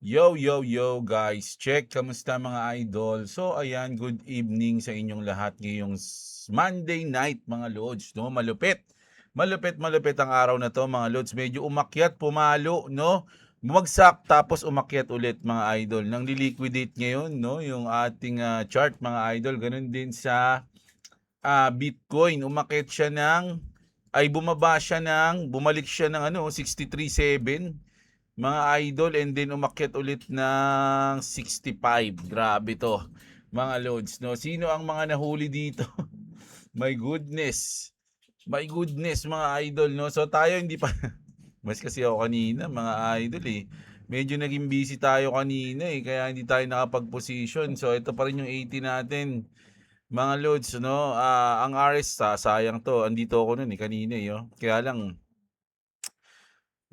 Yo, yo, yo guys, check, kamusta mga idol? So ayan, good evening sa inyong lahat ngayong Monday night mga lods, no? Malupit. Malupit ang araw na to mga lods. Medyo umakyat, pumalo, no? Bumagsak tapos umakyat ulit mga idol. Nang liquidate ngayon, no? Yung ating chart mga idol. Ganun din sa Bitcoin. Umakyat siya bumaba siya bumalik siya ng 63.7 mga idol, and then umakyat ulit ng 65. Grabe to mga loads, no? Sino ang mga nahuli dito? My goodness. My goodness mga idol, no? So tayo hindi pa mas kasi ako kanina mga idol eh. Medyo naging busy tayo kanina eh, kaya hindi tayo nakapag-position. So ito pa rin yung 80 natin. Mga loads, no? Ang RS sayang to. Andito ako nun eh kanina eh, oh. Kaya lang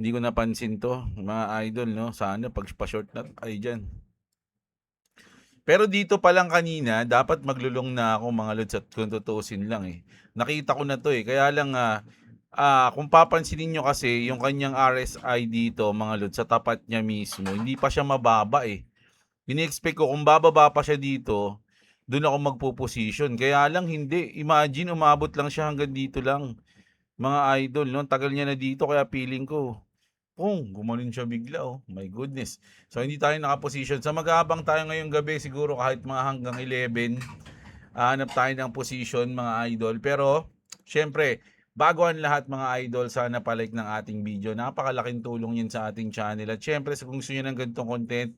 hindi ko napansin to, mga idol, no? Sana pag pa-short na ay diyan. Pero dito pa lang kanina, dapat maglulong na ako mga lods at kung tutuusin lang eh. Nakita ko na to eh. Kaya lang kung papansinin nyo kasi yung kanyang RSI dito mga lods sa tapat niya mismo, hindi pa siya mababa eh. Ini-expect ko kung bababa pa siya dito, doon ako magpo-position. Kaya lang hindi. Imagine umabot lang siya hanggang dito lang. Mga idol, no? Tagal niya na dito kaya feeling ko gumanon siya bigla, oh. My goodness. So, hindi tayo nakaposition. Sa maghabang tayo ngayong gabi, siguro kahit mga hanggang 11, hanap tayo ng position, mga idol. Pero, syempre, bago ang lahat, mga idol, sana palike ng ating video. Napakalaking tulong yun sa ating channel. At syempre, kung gusto nyo ng ganitong content,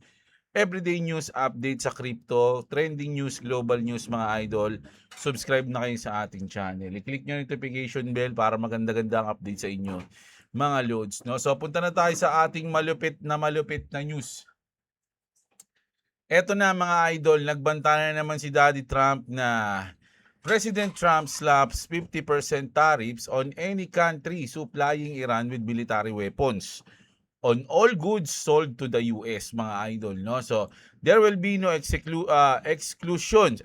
everyday news update sa crypto, trending news, global news mga idol, subscribe na kayo sa ating channel. I-click nyo notification bell para maganda-ganda ang update sa inyo mga loads, no? So punta na tayo sa ating malupit na news. Eto na mga idol, nagbanta na naman si Daddy Trump na President Trump slaps 50% tariffs on any country supplying Iran with military weapons on all goods sold to the US, mga idol, no? So there will be no exclusions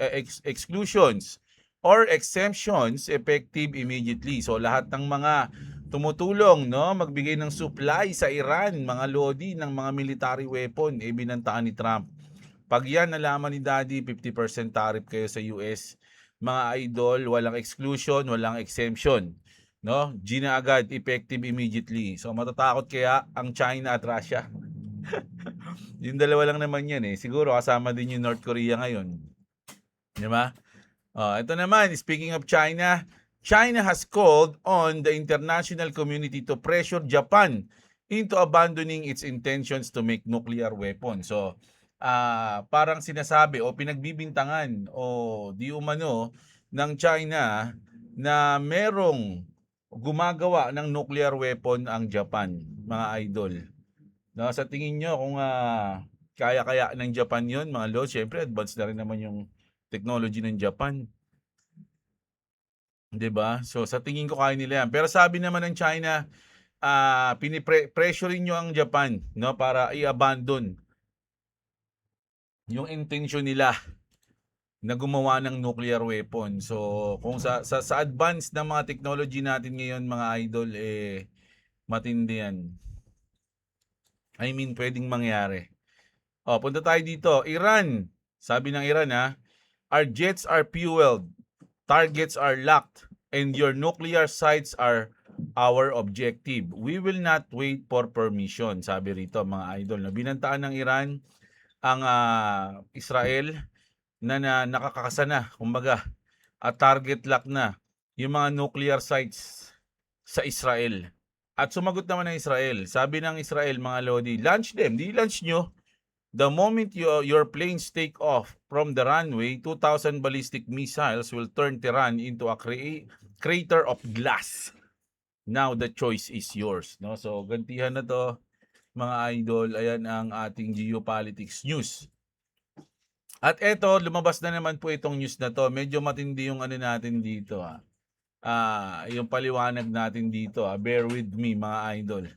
or exemptions effective immediately. So lahat ng mga tumutulong, no, magbigay ng supply sa Iran, mga lodi ng mga military weapon, binantaan ni Trump. Pag yan nalaman ni Daddy, 50% tariff kayo sa US, mga idol, walang exclusion, walang exemption, no? Gina agad, effective immediately. So matatakot kaya ang China at Russia. Yung dalawa lang naman yan eh. Siguro kasama din yung North Korea ngayon. Di ba? Ito naman, speaking of China, China has called on the international community to pressure Japan into abandoning its intentions to make nuclear weapons. So, parang sinasabi o pinagbibintangan o di umano ng China na merong gumagawa ng nuclear weapon ang Japan, mga idol. No, sa tingin nyo kung kaya-kaya ng Japan yon mga lord, syempre advanced na rin naman yung technology ng Japan. 'Di ba? So sa tingin ko kaya nila 'yan. Pero sabi naman ng China, pressure niyo ang Japan, no, para i-abandon yung intention nila na gumawa ng nuclear weapon. So kung sa advance ng mga technology natin ngayon mga idol matindi 'yan. I mean, pwedeng mangyari. Punta tayo dito. Iran. Sabi ng Iran our jets are fueled, targets are locked, and your nuclear sites are our objective. We will not wait for permission, sabi rito mga idol. Binantaan ng Iran ang Israel na nakakakasa na, kumbaga, at target lock na yung mga nuclear sites sa Israel. At sumagot naman ng Israel. Sabi ng Israel, mga lodi, launch them. Di-launch nyo. The moment your planes take off from the runway, 2,000 ballistic missiles will turn Tehran into a crater of glass. Now the choice is yours. No? So, gantihan na to, mga idol. Ayan ang ating geopolitics news. At eto, lumabas na naman po itong news na to. Medyo matindi yung ano natin dito. Yung paliwanag natin dito. Bear with me, mga idol.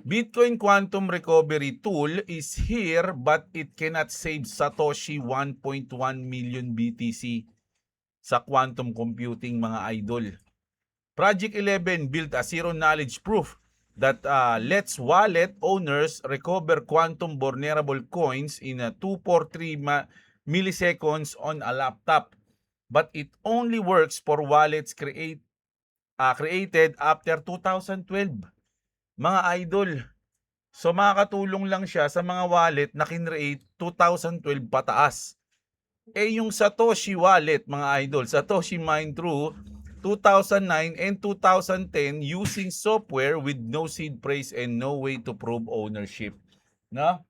Bitcoin Quantum Recovery Tool is here but it cannot save Satoshi 1.1 million BTC sa quantum computing, mga idol. Project 11 built a zero knowledge proof that lets wallet owners recover quantum vulnerable coins in 243 milliseconds on a laptop. But it only works for wallets created after 2012. Mga idol, so makakatulong lang siya sa mga wallet na kinreate 2012 pataas. Yung Satoshi wallet, mga idol, Satoshi mined through 2009 and 2010 using software with no seed phrase and no way to prove ownership. No?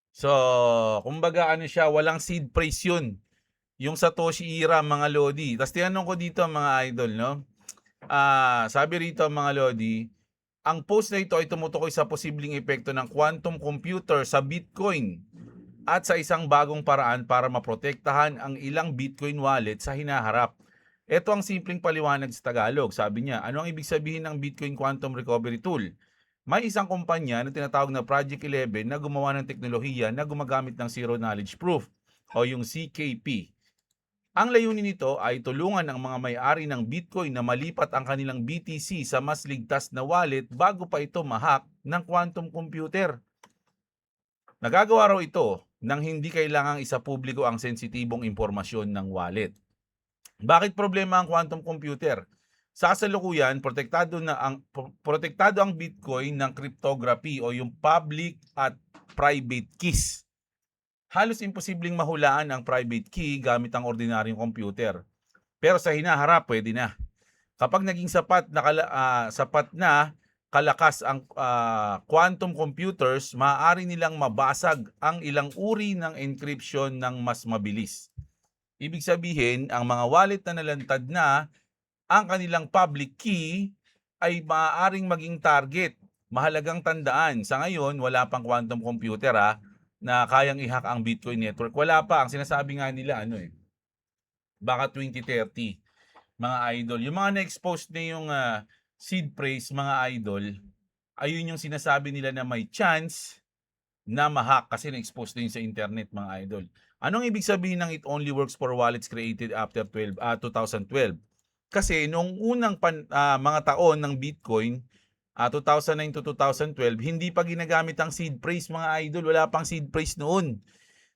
So, kumbaga ano siya, walang seed phrase yun. Yung Satoshi era, mga Lodi. Tapos tinanong ko dito, mga idol, no? Sabi rito, mga Lodi, ang post na ito ay tumutukoy sa posibleng epekto ng quantum computer sa Bitcoin at sa isang bagong paraan para maprotektahan ang ilang Bitcoin wallet sa hinaharap. Ito ang simpleng paliwanag sa Tagalog. Sabi niya, ano ang ibig sabihin ng Bitcoin Quantum Recovery Tool? May isang kumpanya na tinatawag na Project 11 na gumawa ng teknolohiya na gumagamit ng Zero Knowledge Proof o yung CKP. Ang layunin nito ay tulungan ang mga may-ari ng Bitcoin na malipat ang kanilang BTC sa mas ligtas na wallet bago pa ito ma-hack ng quantum computer. Nagagawa raw ito nang hindi kailangang isapubliko ang sensitibong impormasyon ng wallet. Bakit problema ang quantum computer? Sa kasalukuyan, protektado ang Bitcoin ng cryptography o yung public at private keys. Halos imposibleng mahulaan ang private key gamit ang ordinaryong computer. Pero sa hinaharap, pwede na. Kapag naging sapat na kalakas ang quantum computers, maaari nilang mabasag ang ilang uri ng encryption ng mas mabilis. Ibig sabihin, ang mga wallet na nalantad na ang kanilang public key ay maaaring maging target. Mahalagang tandaan, sa ngayon wala pang quantum computer na kayang i-hack ang Bitcoin network. Wala pa. Ang sinasabi nga nila, baka 2030, mga idol. Yung mga na-expose na yung seed phrase, mga idol, ayun yung sinasabi nila na may chance na ma-hack kasi na-expose na yun sa internet, mga idol. Anong ibig sabihin ng it only works for wallets created after 2012? Kasi noong unang mga taon ng Bitcoin, 2009 to 2012, hindi pa ginagamit ang seed phrase, mga idol. Wala pang seed phrase noon.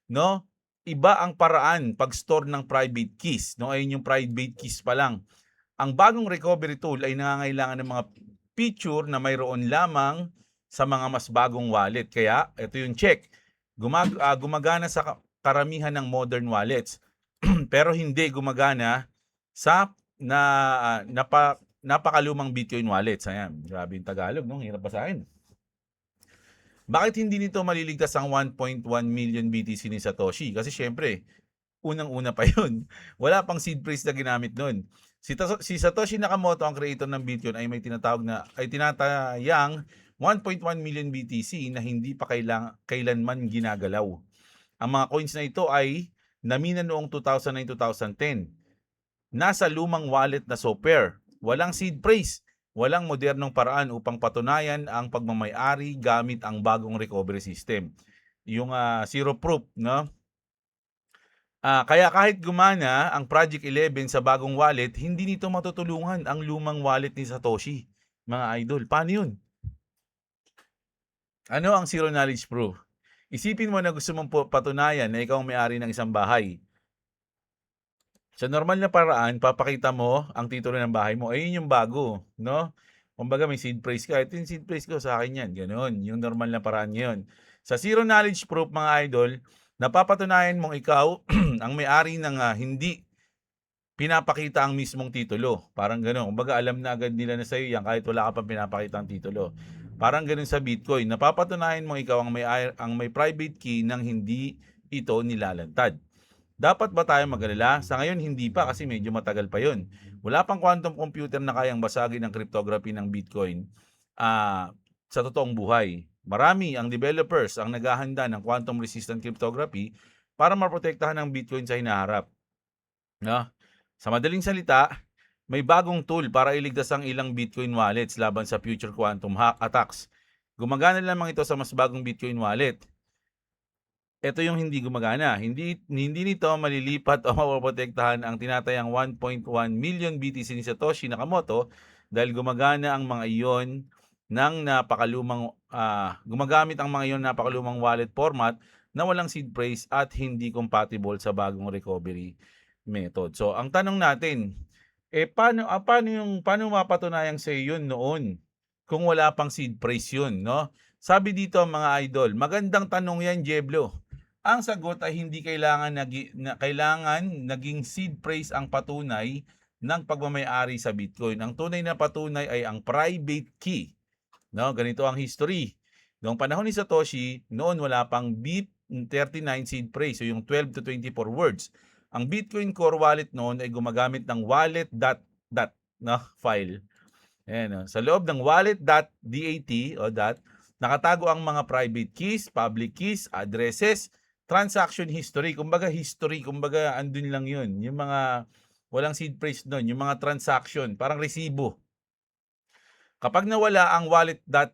No? Iba ang paraan pag-store ng private keys. No? Ayun yung private keys pa lang. Ang bagong recovery tool ay nangangailangan ng mga feature na mayroon lamang sa mga mas bagong wallet. Kaya, ito yung check. Gumagana sa karamihan ng modern wallets. Pero hindi gumagana sa napakalumang Bitcoin wallets. Ayan, grabe yung Tagalog, no? Hirap basahin. Bakit hindi nito maliligtas ang 1.1 million BTC ni Satoshi? Kasi syempre, unang-una pa yun. Wala pang seed phrase na ginamit nun. Si Satoshi Nakamoto, ang creator ng Bitcoin, ay may tinatayang 1.1 million BTC na hindi pa kailanman ginagalaw. Ang mga coins na ito ay namina noong 2009-2010. Nasa lumang wallet na software. Walang seed phrase. Walang modernong paraan upang patunayan ang pagmamay-ari gamit ang bagong recovery system. Yung zero proof, no? Kaya kahit gumana ang Project 11 sa bagong wallet, hindi nito matutulungan ang lumang wallet ni Satoshi, mga idol. Paano yun? Ano ang zero knowledge proof? Isipin mo na gusto mong patunayan na ikaw ang may-ari ng isang bahay. Sa normal na paraan, papakita mo ang titulo ng bahay mo. Ayun yung bago, no? Kumbaga may seed phrase ka. Ito yung seed phrase ko, sa akin yan. Ganon. Yung normal na paraan yun. Sa zero knowledge proof, mga idol, napapatunayan mong ikaw ang may-ari ng hindi pinapakita ang mismong titulo. Parang gano'n. Kumbaga alam na agad nila na sa'yo yan kahit wala ka pang pinapakita ang titulo. Parang gano'n sa Bitcoin. Napapatunayan mong ikaw ang may private key nang hindi ito nilalantad. Dapat ba tayo mag-alala? Sa ngayon hindi pa kasi medyo matagal pa yun. Wala pang quantum computer na kayang basagin ang cryptography ng Bitcoin sa totoong buhay. Marami ang developers ang naghahanda ng quantum resistant cryptography para maprotektahan ang Bitcoin sa hinaharap. No? Sa madaling salita, may bagong tool para iligtas ang ilang Bitcoin wallets laban sa future quantum attacks. Gumagana lamang ito sa mas bagong Bitcoin wallet. Ito yung hindi gumagana. Hindi nito malilipat o mapoprotektahan ang tinatayang 1.1 million BTC ni Satoshi Nakamoto dahil gumagana ang mga iyon ng gumagamit ang mga yon napakalumang wallet format na walang seed phrase at hindi compatible sa bagong recovery method. So ang tanong natin, paano mapatunayang sa yun noon kung wala pang seed phrase yun, no? Sabi dito mga idol, magandang tanong yan, Jeblo. Ang sagot ay hindi kailangan naging seed phrase ang patunay ng pagmamay-ari sa Bitcoin. Ang tunay na patunay ay ang private key. No, ganito ang history. Noong panahon ni Satoshi, noon wala pang BIP39 seed phrase, so yung 12 to 24 words. Ang Bitcoin Core Wallet noon ay gumagamit ng wallet.dat no, file. Ayan, sa loob ng wallet.dat o dot, nakatago ang mga private keys, public keys, addresses, transaction history. Kumbaga andun lang yun. Yung mga walang seed phrase doon, yung mga transaction, parang resibo. Kapag nawala ang wallet.dat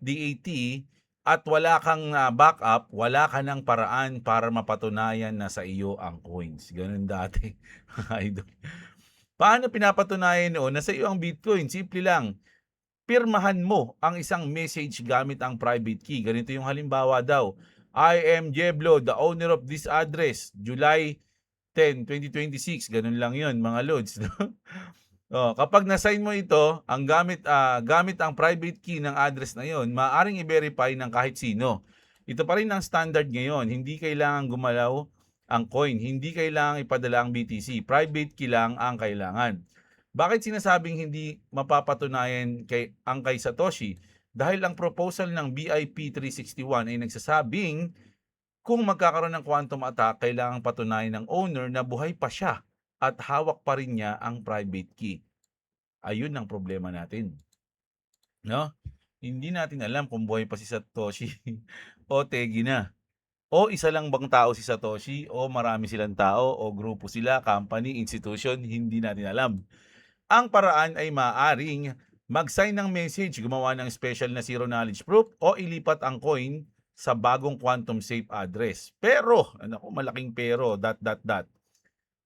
at wala kang backup, wala ka ng paraan para mapatunayan na sa iyo ang coins. Ganun dati. Idol. Paano pinapatunayan noon na sa iyo ang Bitcoin? Simple lang. Pirmahan mo ang isang message gamit ang private key. Ganito yung halimbawa daw. I am Jeblo, the owner of this address, July 10, 2026. Ganun lang yun, mga loads. Kapag na-sign mo ito, ang gamit ang private key ng address na yon, maaaring i-verify ng kahit sino. Ito pa rin ang standard ngayon. Hindi kailangan gumalaw ang coin. Hindi kailangan ipadala ang BTC. Private key lang ang kailangan. Bakit sinasabing hindi mapapatunayan kay Satoshi? Dahil ang proposal ng BIP 361 ay nagsasabing kung magkakaroon ng quantum attack, kailangang patunayan ng owner na buhay pa siya at hawak pa rin niya ang private key. Ayun ang problema natin. No? Hindi natin alam kung buhay pa si Satoshi o tegi na. O isa lang bang tao si Satoshi o marami silang tao o grupo sila, company, institution, hindi natin alam. Ang paraan ay maaaring mag-sign ng message, gumawa ng special na zero knowledge proof o ilipat ang coin sa bagong quantum safe address. Pero, malaking pero,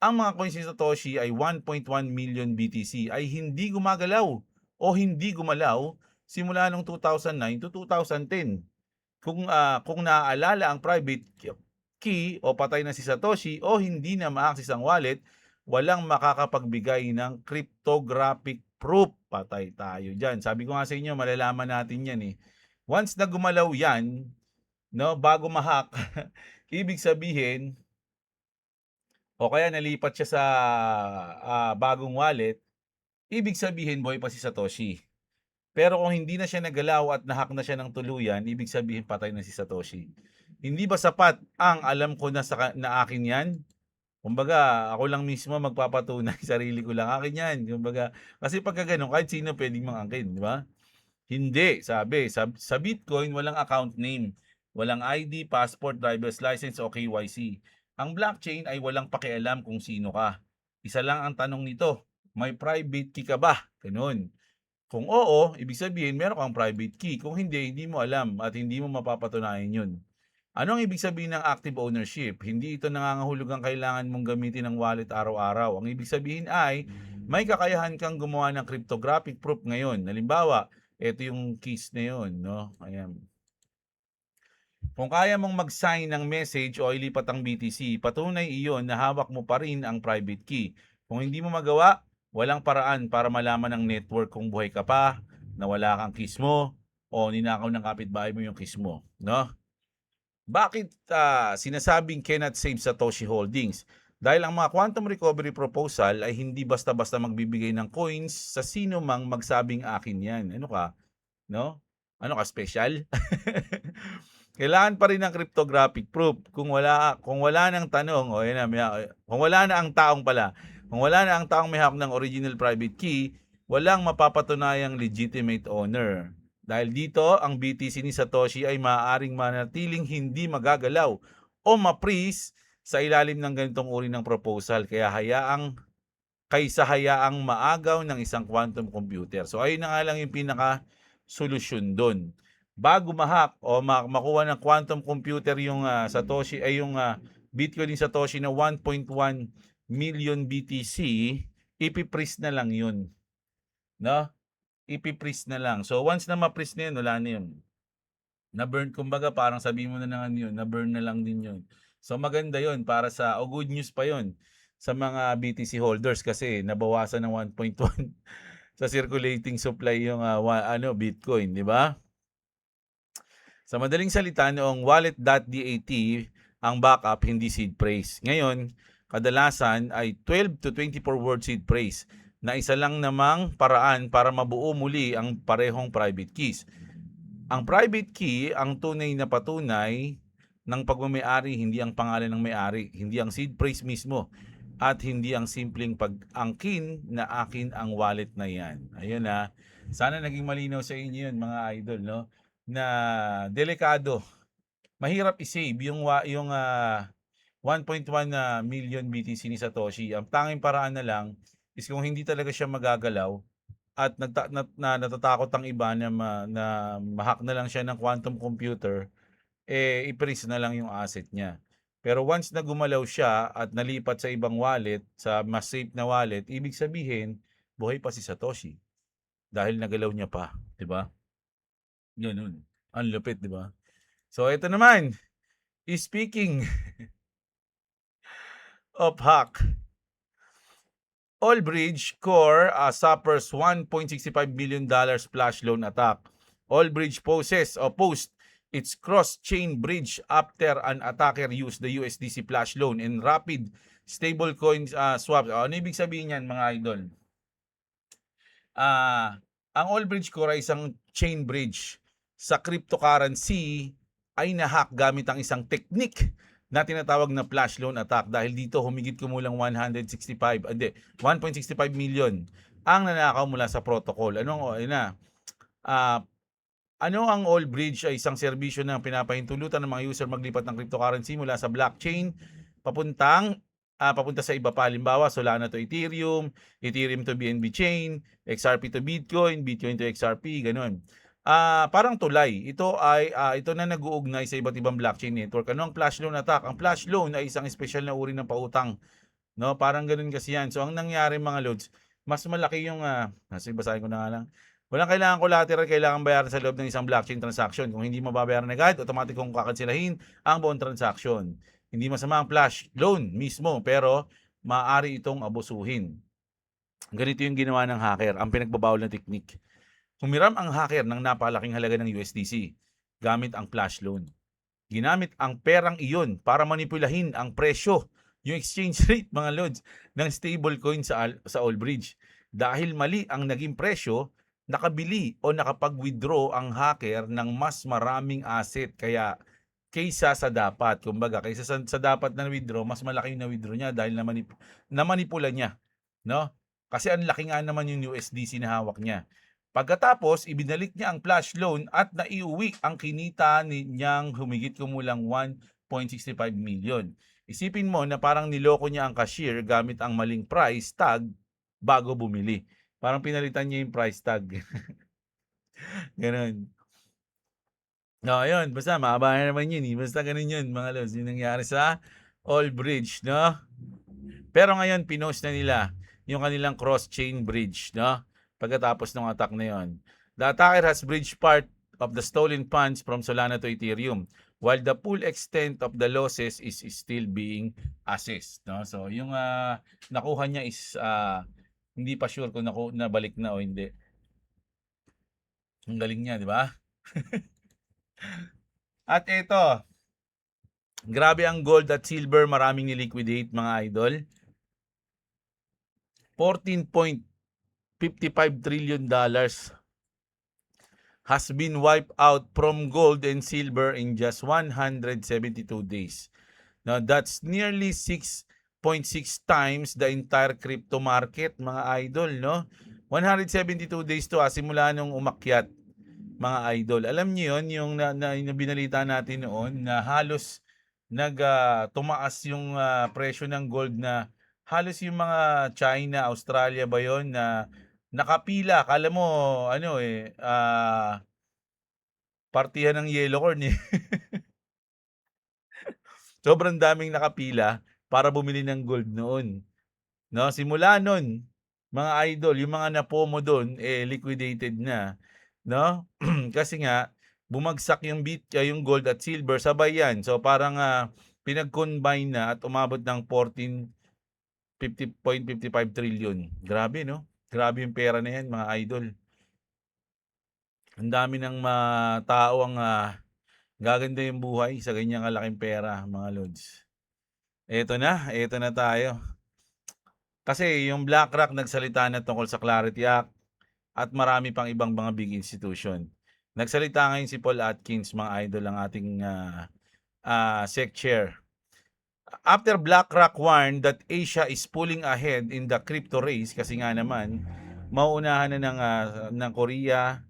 ang mga coins ni Satoshi ay 1.1 million BTC ay hindi gumagalaw o hindi gumalaw simula noong 2009 to 2010. Kung naaalala ang private key o patay na si Satoshi o hindi na ma-access ang wallet, walang makakapagbigay ng cryptographic proof. Patay tayo dyan. Sabi ko nga sa inyo, malalaman natin yan eh. Once na gumalaw yan, no, bago ma-hack, ibig sabihin, o kaya nalipat siya sa bagong wallet, ibig sabihin buhay pa si Satoshi. Pero kung hindi na siya nagalaw at nahack na siya ng tuluyan, ibig sabihin patay na si Satoshi. Hindi ba sapat ang alam ko na akin yan? Kumbaga, ako lang mismo magpapatunay, sarili ko lang akin yan. Kumbaga, kasi pagka ganun, kahit sino pwedeng mangangkin, di ba? Hindi, sabi, sa Bitcoin, walang account name. Walang ID, passport, driver's license o KYC. Ang blockchain ay walang pakialam kung sino ka. Isa lang ang tanong nito, may private key ka ba? Ganun. Kung oo, ibig sabihin meron kang private key. Kung hindi mo alam at hindi mo mapapatunayan yun. Ano ang ibig sabihin ng active ownership? Hindi ito nangangahulugang kailangan mong gamitin ang wallet araw-araw. Ang ibig sabihin ay may kakayahan kang gumawa ng cryptographic proof ngayon. Halimbawa, ito yung keys na yun, no? Ayan. Kung kaya mong mag-sign ng message o ilipat ang BTC, patunay iyon na hawak mo pa rin ang private key. Kung hindi mo magawa, walang paraan para malaman ng network kung buhay ka pa, na wala kang keys mo, o ninakaw ng kapitbahay mo yung keys mo, no? Bakit sinasabing cannot save Satoshi Holdings? Dahil ang mga quantum recovery proposal ay hindi basta-basta magbibigay ng coins sa sino mang magsabing akin yan. Ano ka? No? Ano ka, special? Kailangan pa rin ng cryptographic proof. Kung wala nang tanong, kung wala na ang taong may hawak ng original private key, walang mapapatunayang legitimate owner. Dahil dito, ang BTC ni Satoshi ay maaaring manatiling hindi magagalaw o ma-freeze sa ilalim ng ganitong uri ng proposal. Hayaang maagaw ng isang quantum computer. So ayun na nga lang yung pinaka-solusyon doon. Bago ma-hack o makuha ng quantum computer yung Satoshi ay yung Bitcoin ni Satoshi na 1.1 million BTC, ipi-freeze na lang yun. No? ipi-freeze na lang. So once na ma-freeze na yun, wala na yun. Na-burn, kumbaga parang sabihin mo na lang yun, na-burn na lang din yun. So maganda yun para sa, o good news pa yun sa mga BTC holders kasi nabawasan ng 1.1 sa circulating supply yung Bitcoin, di ba? Sa madaling salita, noong wallet.dat ang backup, hindi seed phrase. Ngayon, kadalasan ay 12 to 24 word seed phrase na isa lang namang paraan para mabuo muli ang parehong private keys. Ang private key, ang tunay na patunay ng pagmamayari, hindi ang pangalan ng may-ari, hindi ang seed phrase mismo, at hindi ang simpleng pag-angkin na akin ang wallet na yan. Ayun na. Sana naging malinaw sa inyo yun, mga idol, no? Na delikado. Mahirap i-save yung 1.1 million BTC ni Satoshi. Ang tanging paraan na lang is kung hindi talaga siya magagalaw at natatakot ang iba na ma-hack na lang siya ng quantum computer, i-freeze na lang yung asset niya. Pero once na gumalaw siya at nalipat sa ibang wallet, sa mas safe na wallet, ibig sabihin, buhay pa si Satoshi. Dahil nagalaw niya pa, 'di ba? Ganun. Ang lupit, 'di ba? So ito naman, speaking of hack, Allbridge Core suffers $1.65 billion flash loan attack. Allbridge post its cross-chain bridge after an attacker used the USDC flash loan and rapid stablecoin swaps. Ano ibig sabihin yan, mga idol? Ang Allbridge Core ay isang chain bridge sa cryptocurrency ay nahack gamit ang isang technique na tinatawag na flash loan attack. Dahil dito humigit kumulang 1.65 million ang nanakaw mula sa protocol. Ano ang Allbridge ay isang serbisyo na pinapahintulutan ng mga user maglipat ng cryptocurrency mula sa blockchain papunta sa iba pa. Halimbawa, Solana to Ethereum, Ethereum to BNB chain, XRP to Bitcoin, Bitcoin to XRP, ganun. Parang tulay. Ito na nag-uugnay sa iba't ibang blockchain network. Ano ang flash loan attack? Ang flash loan ay isang espesyal na uri ng pautang. No, parang ganoon kasi yan. So ang nangyari, mga lods, mas malaki yung basahin ko na nga lang. Walang kailangan collateral, kailangan bayaran sa loob ng isang blockchain transaction. Kung hindi mababayaran agad, automatic kong kakansilahin ang buong transaction. Hindi masama ang flash loan mismo, pero maaari itong abusuhin. Ganito yung ginawa ng hacker, ang pinagbabawal na teknik. Humiram ang hacker ng napakalaking halaga ng USDC gamit ang flash loan. Ginamit ang perang iyon para manipulahin ang presyo, yung exchange rate, mga lods, ng stablecoin sa Allbridge. Dahil mali ang naging presyo, nakabili o nakapag-withdraw ang hacker ng mas maraming asset kaysa sa dapat. Kumbaga, kaysa sa dapat na withdraw, mas malaki yung na-withdraw niya dahil namanipula niya. No? Kasi ang laki nga naman yung USDC na hawak niya. Pagkatapos, ibinalik niya ang flash loan at naiuwi ang kinita niyang humigit kumulang 1.65 million. Isipin mo na parang niloko niya ang cashier gamit ang maling price tag bago bumili. Parang pinalitan niya yung price tag. Ganun. No, ayun. Basta mahaba na naman yun. Basta ganun yun, mga lods. Yung nangyari sa Allbridge, no? Pero ngayon, pinost na nila yung kanilang cross-chain bridge, no? Pagkatapos ng attack na yun. The attacker has bridged part of the stolen funds from Solana to Ethereum, while the full extent of the losses is still being assessed, no? So, yung nakuha niya is hindi pa sure kung nabalik na o hindi. Ang galing niya, di ba? At ito, grabe ang gold at silver, maraming niliquidate, mga idol. $14.55 trillion has been wiped out from gold and silver in just 172 days. Now, that's nearly 6.6 times the entire crypto market, mga idol, no? 172 days to simula nung umakyat, mga idol. Alam niyo yon, yung na binalita natin noon na halos tumaas yung presyo ng gold, na halos yung mga China, Australia ba yon, na nakapila. Kala mo partihan ng yellow corn eh. Sobrang daming nakapila para bumili ng gold noon. No, simula noon mga idol, yung mga na-FOMO do'n, liquidated na, 'no? Kasi nga bumagsak yung yung gold at silver sabay yan. So parang, pinag-combine na at umabot ng 50.55 trillion. Grabe 'no? Grabe yung pera na yan mga idol. Ang dami ng tao ang, gaganda yung buhay sa ganyang kalaking pera mga lods. Eto na tayo. Kasi yung BlackRock nagsalita na tungkol sa Clarity Act at marami pang ibang mga big institution. Nagsalita ngayon si Paul Atkins, mga idol, ang ating SEC chair. After BlackRock warned that Asia is pulling ahead in the crypto race, kasi nga naman mauunahan na ng Korea,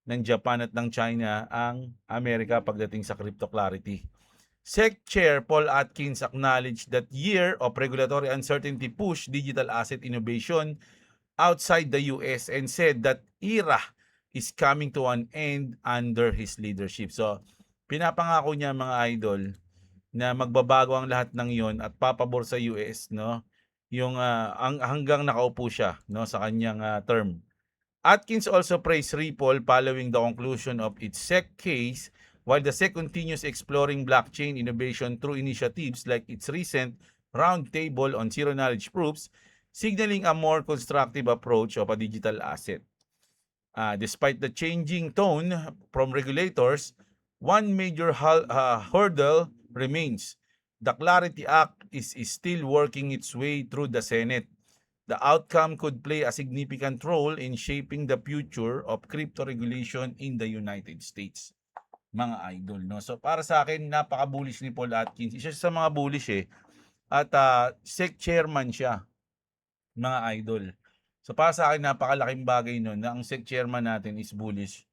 ng Japan at ng China ang Amerika pagdating sa crypto clarity. SEC Chair Paul Atkins acknowledged that year of regulatory uncertainty pushed digital asset innovation outside the US and said that era is coming to an end under his leadership. So, pinapangako niya mga idol na magbabago ang lahat ng 'yon at papabor sa US, no? Yung hanggang nakaupo siya, no, sa kanyang term. Atkins also praised Ripple following the conclusion of its SEC case, while the SEC continues exploring blockchain innovation through initiatives like its recent roundtable on zero-knowledge proofs, signaling a more constructive approach of a digital asset. Despite the changing tone from regulators, one major hurdle remains. The Clarity Act is still working its way through the Senate. The outcome could play a significant role in shaping the future of crypto regulation in the United States. Mga idol, no? So para sa akin, napaka-bullish ni Paul Atkins. Isa sa mga bullish At SEC chairman siya, mga idol. So para sa akin, napakalaking bagay nun na ang SEC chairman natin is bullish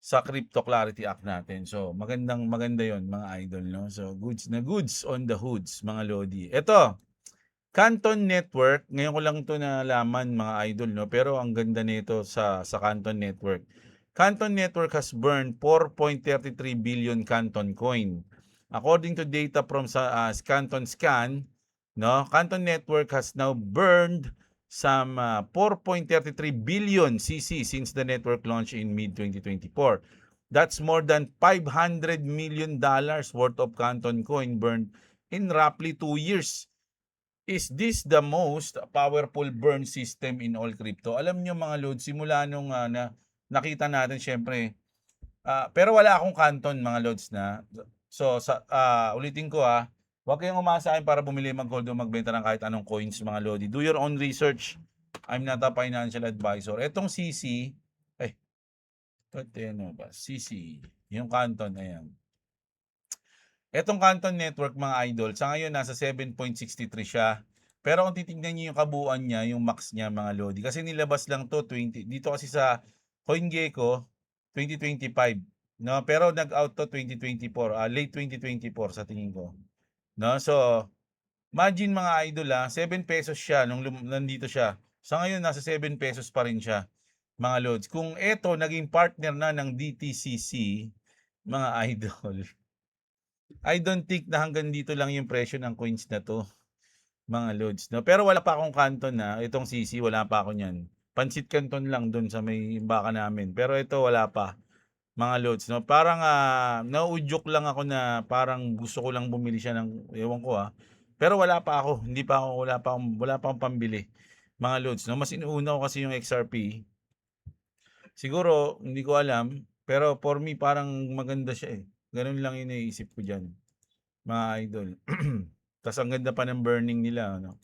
sa Crypto Clarity Act natin. So maganda yon mga idol, no? So goods na goods on the hoods, mga lodi. Ito, Canton Network, ngayon ko lang 'to nalaman mga idol, no, pero ang ganda nito sa Canton Network. Canton Network has burned 4.33 billion Canton coin. According to data from Canton Scan, no, Canton Network has now burned some 4.33 billion CC since the network launched in mid-2024. That's more than $500 million worth of Canton coin burned in roughly 2 years. Is this the most powerful burn system in all crypto? Alam nyo mga load, simula nung nakita natin syempre, pero wala akong Canton mga loads na. So ulitin ko huwag kayong umasa akin para bumili, mag-hold o magbenta ng kahit anong coins mga lodi. Do your own research. I'm not a financial advisor. Etong CC, ano ba? CC, yung Canton, ayan. Etong Canton Network mga idol, sa ngayon nasa 7.63 siya. Pero kung titingnan niyo yung kabuuan niya, yung max niya mga lodi, kasi nilabas lang to 20, dito kasi sa CoinGecko 2025, no? Pero nag-out to 2024, late 2024 sa tingin ko. No? So, imagine mga idol 7 pesos siya nung nandito siya. Sa ngayon nasa 7 pesos pa rin siya, mga lods. Kung eto naging partner na ng DTCC, mga idol, I don't think na hanggang dito lang yung presyo ng coins na to, mga loads. No? Pero wala pa akong Canton itong CC, wala pa ako niyan. Pansit Canton lang dun sa may baka namin. Pero ito wala pa, mga loads. No? Parang nauudyok lang ako na parang gusto ko lang bumili siya ng, ewan ko Pero wala pa ako, wala pa akong pambili, mga loads. No? Mas inuuna ko kasi yung XRP. Siguro, hindi ko alam, pero for me parang maganda siya Ganun lang yung naisip ko dyan, mga idol. Tapos ang ganda pa ng burning nila, ano.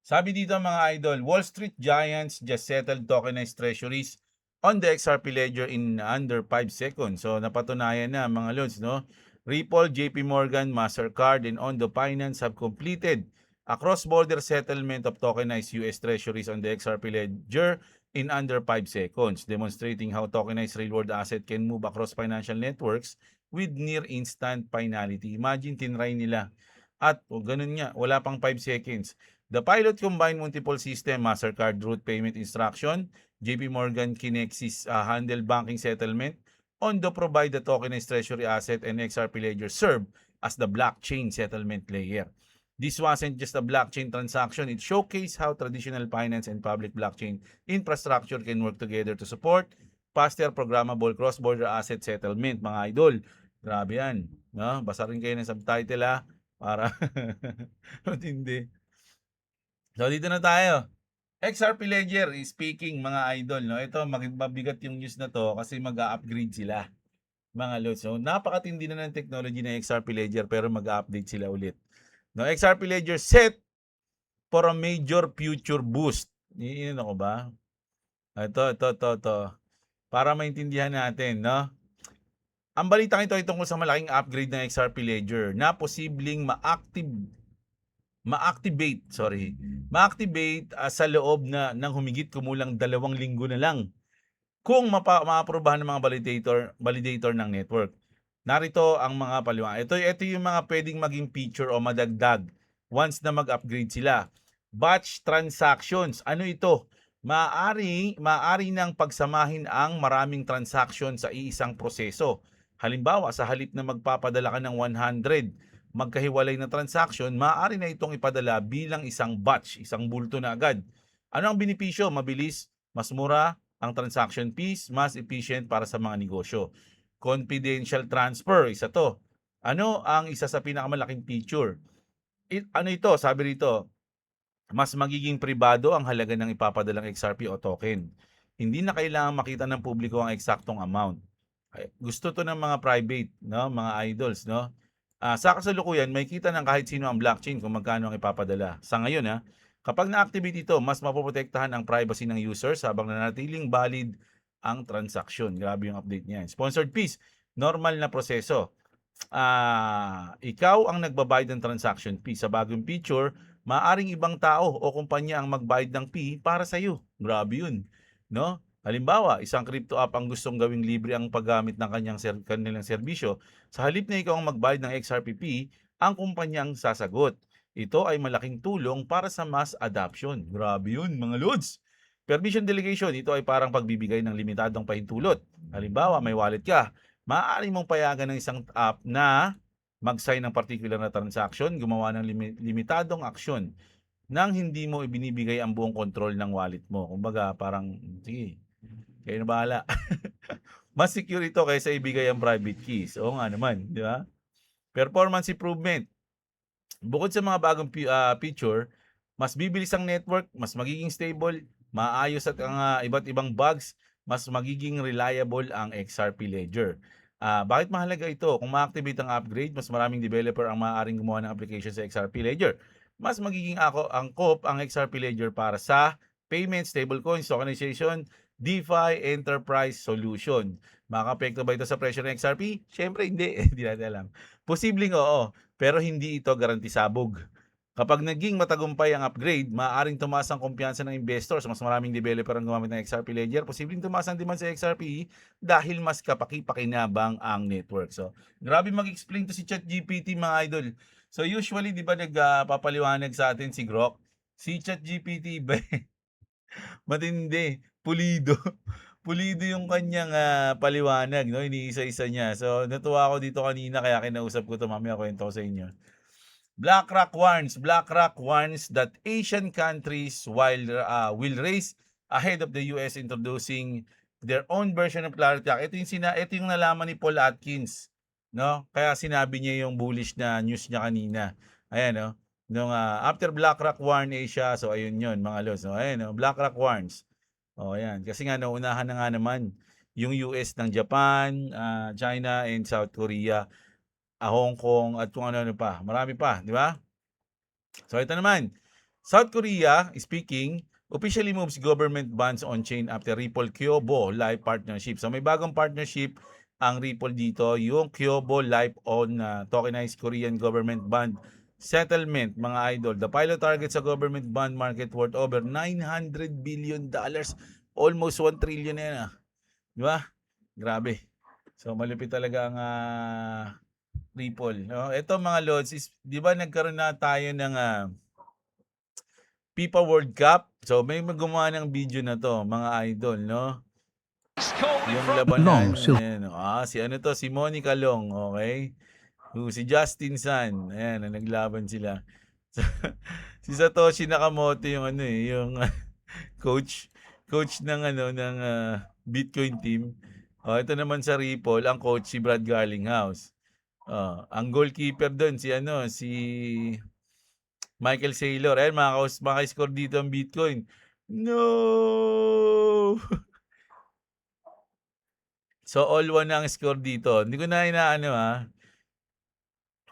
Sabi dito mga idol, Wall Street giants just settled tokenized treasuries on the XRP ledger in under 5 seconds. So napatunayan na mga lods, no? Ripple, JP Morgan, Mastercard, and Ondo Finance have completed a cross-border settlement of tokenized US treasuries on the XRP ledger in under 5 seconds, demonstrating how tokenized real-world asset can move across financial networks with near instant finality. Imagine, tinry nila. At ganun nga, wala pang 5 seconds. The pilot combined multiple system, Mastercard route payment instruction, JP Morgan Kinexis handle banking settlement, Ondo provide the tokenized treasury asset, and XRP ledger serve as the blockchain settlement layer. This wasn't just a blockchain transaction. It showcased how traditional finance and public blockchain infrastructure can work together to support faster programmable cross-border asset settlement, mga idol. Grabe yan. No? Basa rin kayo ng subtitle para matindi. So dito na tayo. XRP Ledger is speaking, mga idol. No? Ito, mabigat yung news na to kasi mag-upgrade sila, mga lods. So napakatindi na ng technology ng XRP Ledger pero mag-update sila ulit. No, XRP Ledger set for a major future boost. Iinan ako ba? Ito. Para maintindihan natin, no? Ang balitang ito ay tungkol sa malaking upgrade ng XRP Ledger na posibleng ma-activate sa loob ng humigit kumulang 2 linggo na lang kung maaprobahan ng mga validator ng network. Narito ang mga paliwanag. Ito yung mga pwedeng maging feature o madagdag once na mag-upgrade sila. Batch transactions. Ano ito? Maaari nang pagsamahin ang maraming transaction sa iisang proseso. Halimbawa, sa halip na magpapadala ka ng 100 magkahiwalay na transaction, maaari na itong ipadala bilang isang batch, isang bulto na agad. Ano ang benepisyo? Mabilis, mas mura ang transaction fees, mas efficient para sa mga negosyo. Confidential transfer, isa to. Ano ang isa sa pinakamalaking feature? Ano ito? Sabi rito, mas magiging pribado ang halaga ng ipapadalang XRP o token. Hindi na kailangan makita ng publiko ang eksaktong amount. Gusto to ng mga private, no, mga idols, no? Sa kasalukuyan, may kita ng kahit sino ang blockchain kung magkano ang ipapadala. Sa ngayon, kapag na-activate ito, mas mapoprotektahan ang privacy ng users habang nanatiling valid ang transaction. Grabe yung update niyan. Sponsored fees, normal na proseso. Ikaw ang nagbabayad ng transaction fee. Sa bagong feature, maaring ibang tao o kumpanya ang magbayad ng fee para sa iyo. Grabe yun, no? Halimbawa, isang crypto app ang gustong gawing libre ang paggamit ng kanilang serbisyo. Sa halip na ikaw ang magbayad ng XRP fee, ang kumpanyang sasagot. Ito ay malaking tulong para sa mass adoption. Grabe yun, mga lods. Permission delegation, ito ay parang pagbibigay ng limitadong pahintulot. Halimbawa, may wallet ka. Maaari mong payagan ng isang app na mag-sign ng particular na transaction, gumawa ng limitadong aksyon nang hindi mo ibinibigay ang buong control ng wallet mo. Kumbaga, parang, sige, kayo na bahala. Mas secure ito kaysa ibigay ang private keys. Oo nga naman, di ba? Performance improvement. Bukod sa mga bagong feature, mas bibilis ang network, mas magiging stable, maayos at ang iba't ibang bugs, mas magiging reliable ang XRP Ledger. Bakit mahalaga ito? Kung ma-activate ang upgrade, mas maraming developer ang maaaring gumawa ng application sa XRP Ledger. Mas magiging angkop ang XRP Ledger para sa payments, stablecoins, tokenization, DeFi, enterprise solution. Makaka-apekto ba ito sa presyo ng XRP? Siyempre hindi, hindi natin alam. Posibleng oo, pero hindi ito garantisabog. Kapag naging matagumpay ang upgrade, maaaring tumaas ang kumpiyansa ng investors. Mas maraming developer ang gumamit ng XRP Ledger. Posibleng tumaas ang demand sa XRP dahil mas kapaki-pakinabang ang network. So, grabe mag-explain to si ChatGPT, mga idol. So, usually, di ba nagpapaliwanag sa atin si Grok? Si ChatGPT ba? Matindi. Pulido. Pulido yung kanyang paliwanag, no? Iniisa-isa niya. So, natuwa ako dito kanina kaya kinausap ko ito. Mamaya kwento ko sa inyo. BlackRock warns that Asian countries will race ahead of the US introducing their own version of Clarity Act. Ito yung nalaman ni Paul Atkins, no? Kaya sinabi niya yung bullish na news niya kanina. Ayan, no? Nung after BlackRock warn Asia, so ayun yun, mga lods. No? Ayan, no? BlackRock warns. Oh, ayan. Kasi nga naunahan na nga naman yung US ng Japan, China and South Korea, Hong Kong at kung ano-ano pa. Marami pa, di ba? So ito naman, South Korea, speaking, officially moves government bonds on-chain after Ripple Kyobo Live partnership. So may bagong partnership ang Ripple dito, yung Kyobo Live on tokenized Korean government bond settlement, mga idol. The pilot targets a government bond market worth over $900 billion. Almost 1 trillion na yan. Di ba? Grabe. So malupit talaga ang Ripple. No? Ito mga lods, di ba nagkaroon na tayo ng FIFA World Cup? So may gumawa ng video na to, mga idol, no? Yung labanan. Si ano to? Si Monica Long, okay? Si Justin Sun. Ayan, naglaban sila. Si Satoshi Nakamoto yung ano eh, yung coach coach ng ano ng Bitcoin team. Oh, ito naman sa Ripple, ang coach si Brad Garlinghouse. Ang goalkeeper doon si ano, si Michael Saylor. Ayun, maka-score dito ang Bitcoin. No! So, all one na ang score dito. Hindi ko na inaano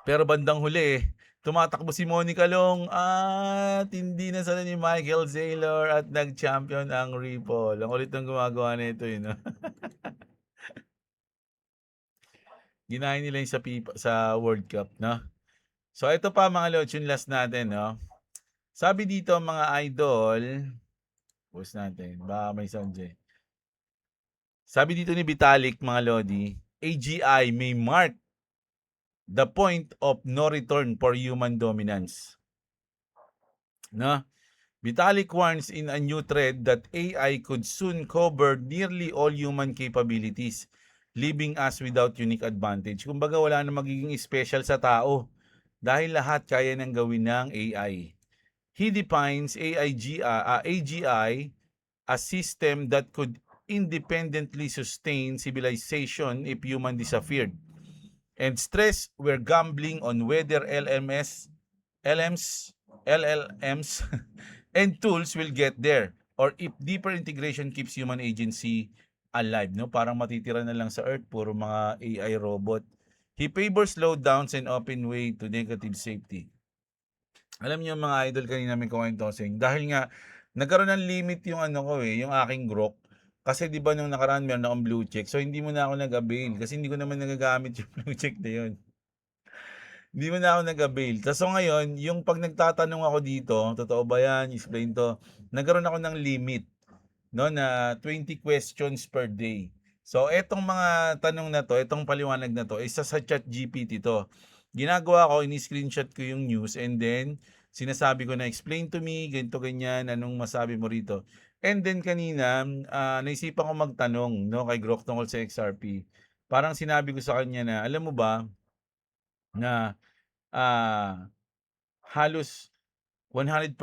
pero bandang huli tumatakbo si Monica Long at hindi na sana ni Michael Saylor at nag-champion ang Ripple. Ang ulit ng gumagawa nito yun. Ginahin nila yung sa World Cup, no? So, ito pa mga lods, yung last natin, no? Sabi dito mga idol, post natin, baka may sound eh. Sabi dito ni Vitalik, mga lodi, AGI may mark the point of no return for human dominance. No? Vitalik warns in a new thread that AI could soon cover nearly all human capabilities, leaving us without unique advantage. Kumbaga wala na magiging special sa tao dahil lahat kaya nang gawin ng AI. He defines AGI a system that could independently sustain civilization if human disappeared. And stress we're gambling on whether LLMs and tools will get there or if deeper integration keeps human agency alive, no? Parang matitira na lang sa earth puro mga AI robot. He favors slowdowns and open way to negative safety. Alam niyo mga idol, kanina may kwento dahil nga nagkaroon ng limit yung ano ko yung aking Grok. Kasi 'di ba nung nakaraan meron akong blue check. So hindi mo na ako nag-avail kasi hindi ko naman nagagamit yung blue check na yun. Hindi mo na ako nag-avail. So ngayon, yung pag nagtatanong ako dito, totoo ba yan? Explain to. Nagkaroon ako ng limit, no, na 20 questions per day. So etong mga tanong na to, etong paliwanag na to, isa sa ChatGPT to. Ginagawa ko, ini-screenshot ko yung news and then sinasabi ko na explain to me, ganito ganyan, anong masabi mo rito. And then kanina, naisipan ko magtanong, no, kay Grok tungkol sa XRP. Parang sinabi ko sa kanya na, alam mo ba na ah, halos 100%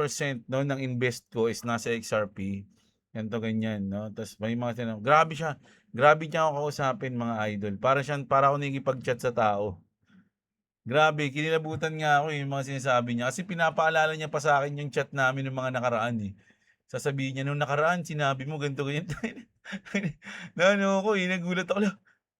no ng invest ko is nasa XRP. Ganito ganyan, no? Tapos may mga tinanong, grabe siya. Grabe niya ako kausapin mga idol. Para ako nakikipag-chat sa tao. Grabe, kinilabutan nga ako yung mga sinasabi niya. Kasi pinapaalala niya pa sa akin yung chat namin ng mga nakaraan eh. Sasabihin niya, nung nakaraan, sinabi mo ganito, ganyan. na ano ako nagulat ako.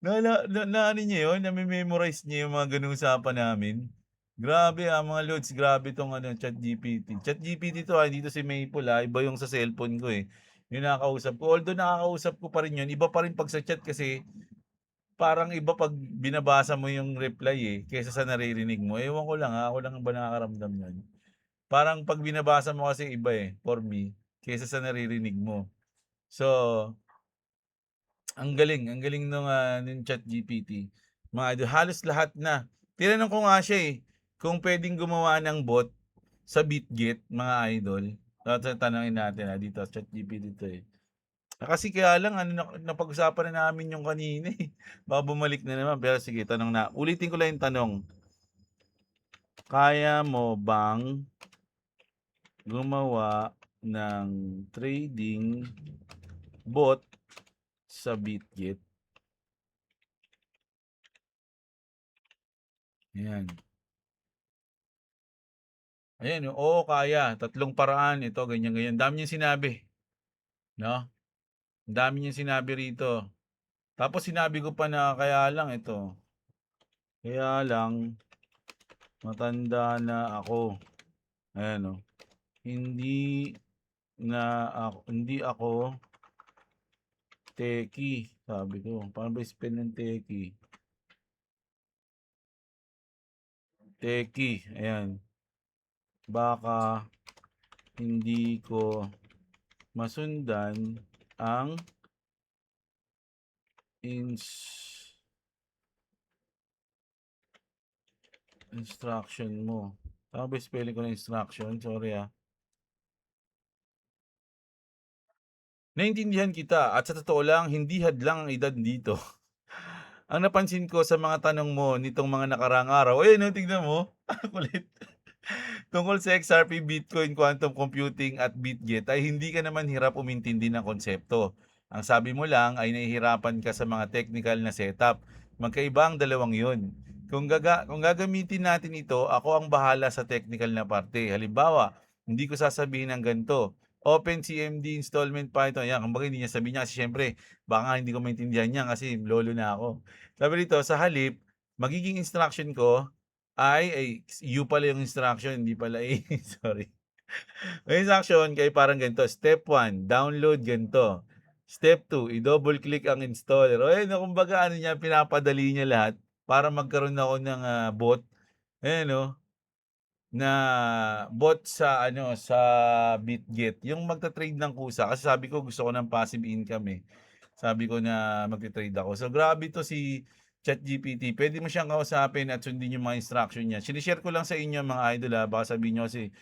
Ano niya yun, nami-memorize niya yung mga ganung usapan namin. Grabe mga lods, grabe tong ano, ChatGPT. ChatGPT to hindi to si Maple iba yung sa cellphone ko eh. Yung nakakausap ko. Although nakakausap ko pa rin yun, iba pa rin pag sa chat kasi parang iba pag binabasa mo yung reply kaysa sa naririnig mo. Ewan ko lang ako lang ba nakakaramdam nun. Parang pag binabasa mo kasi iba for me, kaysa sa naririnig mo. So, ang galing nung ChatGPT. Mga idol, halos lahat na. Tinanong ko nga siya kung pwedeng gumawa ng bot sa BitGet, mga idol. Tanongin natin dito, ChatGPT to Kasi kaya lang, napag-usapan na namin yung kanina Baka bumalik na naman. Pero sige, tanong na. Ulitin ko lang yung tanong. Kaya mo bang gumawa ng trading bot sa BitGet? Ayan. Ayan, oo, kaya. Tatlong paraan. Ito, ganyan, ganyan. Dami niyang sinabi. No? Dami niyang sinabi rito. Tapos sinabi ko pa na kaya lang ito. Kaya lang, matanda na ako. Ayan, o. Hindi hindi ako techie. Sabi ko. Paano ba spell ng techie? Techie. Ayan. Baka hindi ko masundan ang instruction mo. Tama ba spelling ko ng instruction? Sorry Naintindihan kita at sa totoo lang, hindi hadlang ang edad dito. Ang napansin ko sa mga tanong mo nitong mga nakaraang araw, ayun tignan mo, kulit. Tungkol sa XRP, Bitcoin, quantum computing at BitGet ay hindi ka naman hirap umintindi ng konsepto. Ang sabi mo lang ay nahihirapan ka sa mga technical na setup. Magkaiba ang dalawang yun. Kung gagamitin natin ito, ako ang bahala sa technical na parte. Halimbawa, hindi ko sasabihin ng ganito. OpenCMD installment Python. Yan, kumbaga hindi niya sabihin niya kasi syempre, baka hindi ko maintindihan niya kasi lolo na ako. Sabi dito, sa halip, magiging instruction ko ay U pala yung instruction, hindi pala A. Sorry. Ang instruction kay parang ganito. Step 1, download ganito. Step 2, i-double click ang installer. O ayun, kumbaga ano niya, pinapadali niya lahat para magkaroon ako ng bot. Ayan o, na bot sa ano sa BitGet. Yung magta-trade ng kusa kasi sabi ko gusto ko ng passive income eh. Sabi ko na magte-trade ako. So grabe to si ChatGPT. Pwede mo siyang kausapin at sundin yung mga instruction niya. Sinishare ko lang sa inyo mga idol ha. Baka sabihin nyo kasi,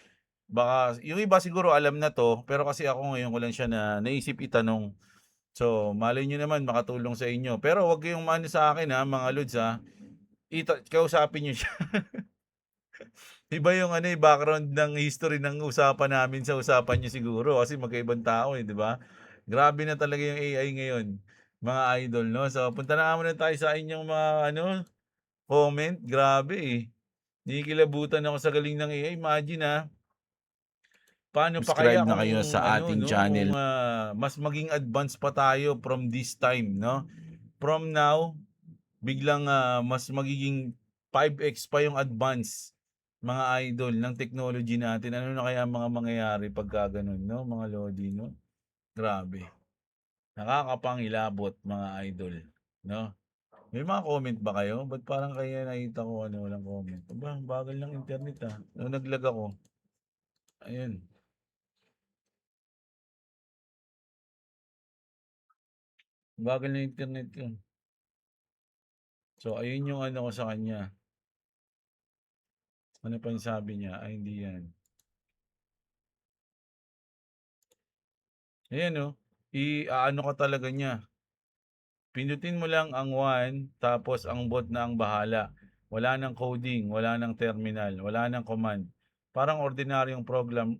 baka yung iba siguro alam na to, pero kasi ako ngayon ko lang siya na naisip itanong. So, malay nyo naman makatulong sa inyo. Pero wag kayong maano sa akin ha, mga lods ha. Kausapin nyo siya. Iba yung ano, background ng history ng usapan namin sa usapan niyo siguro kasi magkaibang tao eh, di ba? Grabe na talaga yung AI ngayon, mga idol, no? So, punta na muna tayo sa inyong mga ano, comment. Grabe eh. Nikikilabutan ako sa galing ng AI. Imagine paano pa Subscribe kaya na kung kayo sa ano, ating no? Kung channel. mas maging advanced pa tayo from this time, no? From now, biglang mas magiging 5x pa yung advance mga idol ng technology natin. Ano na kaya mga mangyayari pagka ganun, no? Mga lodi, no? Grabe. Nakakapangilabot mga idol, no? May mga comment ba kayo? Ba't parang kaya nakita ko ano, walang comment? Aba, bagal ng internet Nung naglag ako. Ayun. Bagal ng internet ko. So, ayun yung ano ko sa kanya. Ano pa yung sabi niya? Ay, hindi yan. Ayan, no? I-ano ka talaga niya. Pindutin mo lang ang 1, tapos ang bot na ang bahala. Wala nang coding, wala nang terminal, wala nang command. Parang ordinaryong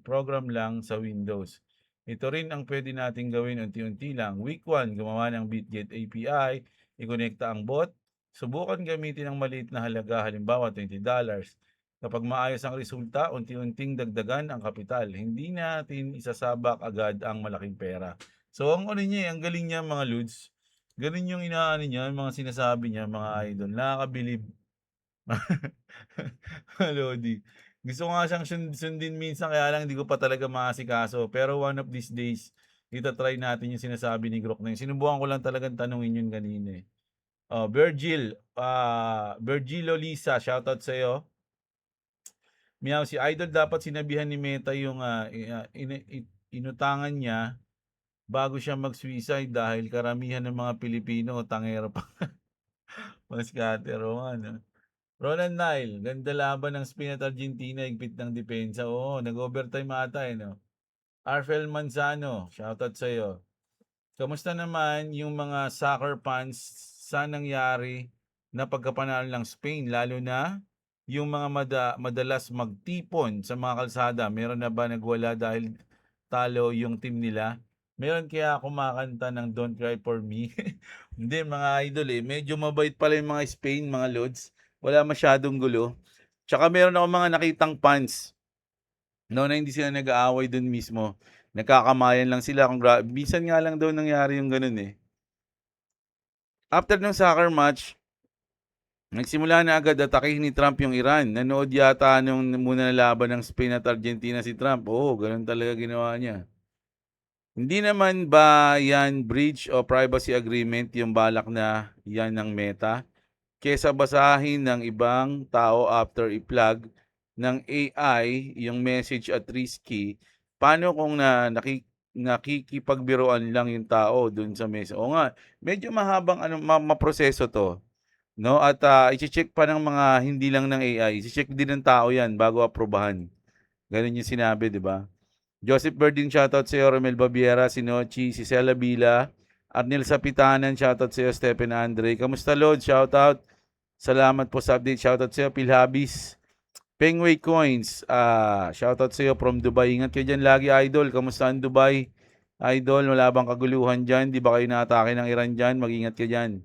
program lang sa Windows. Ito rin ang pwede nating gawin unti-unti lang. Week 1, gumawa ng BitGet API, i-connecta ang bot. Subukan gamitin ang maliit na halaga, halimbawa $20. Kapag maayos ang resulta, unti-unting dagdagan ang kapital. Hindi natin isasabak agad ang malaking pera. So, ang ano niya, ang galing niya mga Lods. Ganun yung inaano niya, yung mga sinasabi niya, mga idol. Nakakabilib. Lodi. Gusto ko nga siyang sundin minsan, kaya lang hindi ko pa talaga maasikaso. Pero one of these days, try natin yung sinasabi ni Grok na yun. Sinubukan ko lang talagang tanungin yun kanina eh. Virgilio Lisa, shoutout sa'yo. Meow, si Idol dapat sinabihan ni Meta yung inutangan niya bago siya mag-suicide dahil karamihan ng mga Pilipino tangero pa. Mas katero nga, no? Roland Nile, ganda laban ng Spain at Argentina, higpit ng depensa. Oo, nag-overtime ata no? Arfel Manzano, shoutout sa'yo. Kamusta naman yung mga soccer fans sa nangyari na pagkapanalo ng Spain, lalo na yung mga madalas magtipon sa mga kalsada? Meron na ba nagwala dahil talo yung team nila? Meron kaya kumakanta ng Don't Cry For Me? Hindi mga idol medyo mabait pala yung mga Spain, mga lods. Wala masyadong gulo. Tsaka meron ako mga nakitang fans, no, na hindi sila nag-aaway dun mismo. Nagkakamayan lang sila. Bisan nga lang daw nangyari yung ganun eh. After ng soccer match, nagsimula na agad atakihin ni Trump yung Iran. Nanood yata nung muna na laban ng Spain at Argentina si Trump. Oo, ganun talaga ginawa niya. Hindi naman ba yan breach o privacy agreement yung balak na yan ng Meta? Kesa basahin ng ibang tao after i-plug ng AI yung message at risky, paano kung nakikipagbiruan lang yung tao dun sa message? O nga, medyo mahabang maproseso to, no? At i-check pa ng mga hindi lang ng AI, i-check din ng tao yan bago aprobahan. Ganun yung sinabi, di ba? Joseph Berding, shoutout sa iyo. Romel Babiera, si Nochi, si Cela Bila, Arnel Sapitanan, shoutout sa iyo. Stephen Andre. Kamusta, Lord? Shoutout. Salamat po sa update. Shoutout sa iyo. Pilhabis. Pengway Coins, shoutout sa iyo from Dubai. Ingat kayo dyan lagi, idol. Kamusta ang Dubai? Idol, wala bang kaguluhan dyan? Di ba kayo naatake ng Iran dyan? Mag-ingat ka dyan.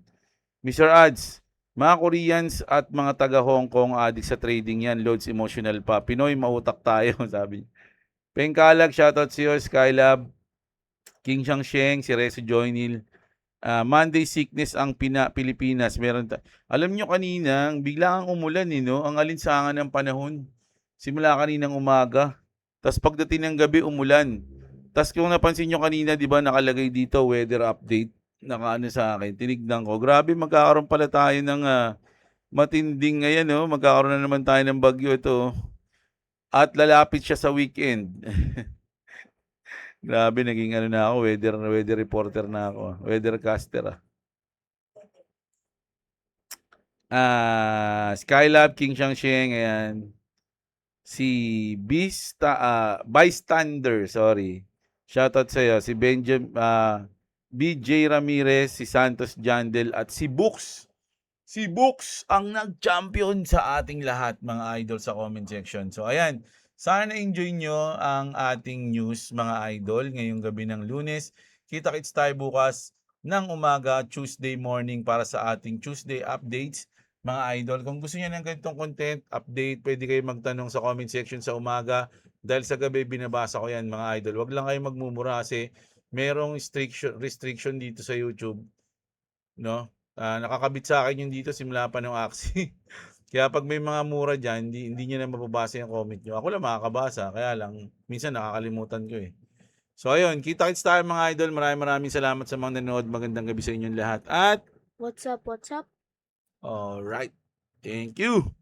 Mr. Ads, mga Koreans at mga taga Hong Kong addict sa trading yan. Loads emotional pa. Pinoy, mautak tayo, sabi niya. Pengkalag, shoutout sa iyo. Skylab, King Shang, si Rezo Joynil. Monday sickness ang Pilipinas. Alam nyo kaninang, bigla kang umulan no? Ang alinsangan ng panahon. Simula kaninang umaga. Tapos pagdating ng gabi, umulan. Tapos kung napansin nyo kanina, di ba, nakalagay dito, weather update. Nakaano sa akin, tinignan ko. Grabe, magkakaroon pala tayo ng matinding ngayon, no? Magkakaroon na naman tayo ng bagyo ito. At lalapit siya sa weekend. Grabe, naging ano na ako, weather reporter na ako. Weathercaster. Skylab, King Shang, ayan. Si Bystander, sorry. Shoutout sa iyo. Si BJ Ramirez, si Santos Jandel, at si Books. Si Books ang nag-champion sa ating lahat, mga idol, sa comment section. So, ayan. Sana enjoy nyo ang ating news, mga idol, ngayong gabi ng Lunes. Kita-kits tayo bukas ng umaga, Tuesday morning, para sa ating Tuesday updates, mga idol. Kung gusto niyo ng ganitong content, update, pwede kayo magtanong sa comment section sa umaga. Dahil sa gabi, binabasa ko yan, mga idol. Huwag lang kayo magmumura kasi merong restriction dito sa YouTube. No? Nakakabit sa akin yung dito simula pa ng Axie. Kaya pag may mga mura dyan, hindi nyo na mababasa yung comment nyo. Ako lang makakabasa, kaya lang, minsan nakakalimutan ko eh. So ayun, kita-kits tayo mga idol. Maraming salamat sa mga nanood. Magandang gabi sa inyong lahat. At, What's up? alright, thank you!